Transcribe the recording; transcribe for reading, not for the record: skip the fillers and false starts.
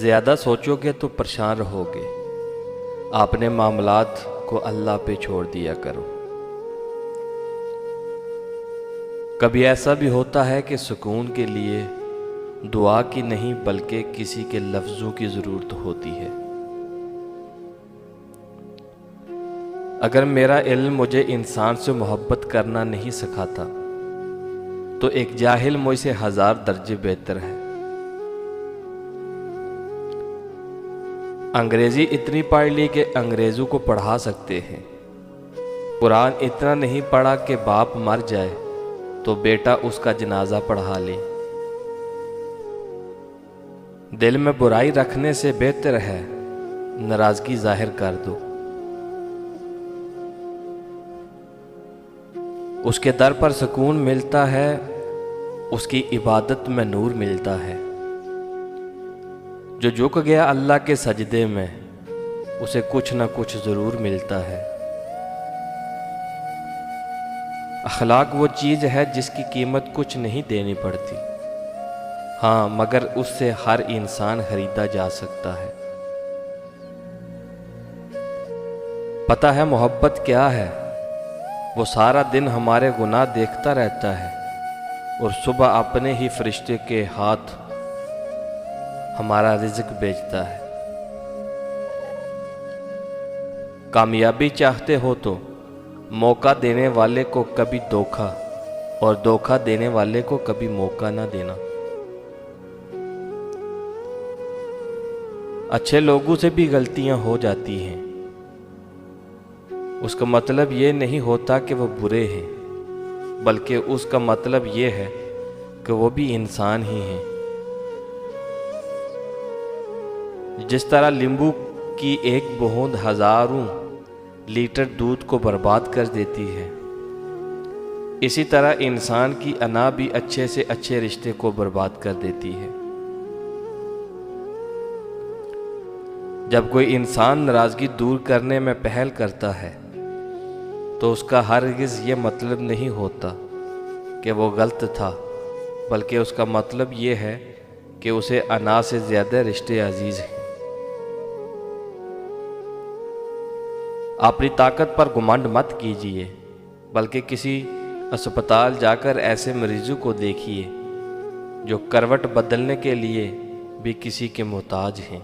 ज़्यादा सोचोगे तो परेशान रहोगे। आपने मामलात को अल्लाह पे छोड़ दिया करो। कभी ऐसा भी होता है कि सुकून के लिए दुआ की नहीं बल्कि किसी के लफ्ज़ों की ज़रूरत होती है। अगर मेरा इल्म मुझे इंसान से मोहब्बत करना नहीं सिखाता तो एक जाहिल मुझसे 1000 दर्जे बेहतर है। अंग्रेज़ी इतनी पढ़ ली कि अंग्रेज़ों को पढ़ा सकते हैं। कुरान इतना नहीं पढ़ा कि बाप मर जाए तो बेटा उसका जनाजा पढ़ा ले। दिल में बुराई रखने से बेहतर है नाराज़गी जाहिर कर दो। उसके दर पर सुकून मिलता है, उसकी इबादत में नूर मिलता है। जो झुक गया अल्लाह के सजदे में उसे कुछ न कुछ ज़रूर मिलता है। अखलाक वो चीज़ है जिसकी कीमत कुछ नहीं देनी पड़ती। हाँ, मगर उससे हर इंसान खरीदा जा सकता है। पता है मोहब्बत क्या है? वो सारा दिन हमारे गुनाह देखता रहता है और सुबह अपने ही फरिश्ते के हाथ हमारा रिज़्क बेचता है। कामयाबी चाहते हो तो मौका देने वाले को कभी धोखा और धोखा देने वाले को कभी मौका ना देना। अच्छे लोगों से भी गलतियां हो जाती हैं। उसका मतलब ये नहीं होता कि वो बुरे हैं, बल्कि उसका मतलब ये है कि वो भी इंसान ही हैं। जिस तरह नींबू की एक बूंद हजारों लीटर दूध को बर्बाद कर देती है, इसी तरह इंसान की अना भी अच्छे से अच्छे रिश्ते को बर्बाद कर देती है। जब कोई इंसान नाराज़गी दूर करने में पहल करता है तो उसका हरगिज़ ये मतलब नहीं होता कि वो गलत था, बल्कि उसका मतलब ये है कि उसे अना से ज़्यादा रिश्ते अजीज़ हैं। अपनी ताकत पर घमंड मत कीजिए, बल्कि किसी अस्पताल जाकर ऐसे मरीजों को देखिए जो करवट बदलने के लिए भी किसी के मोहताज हैं।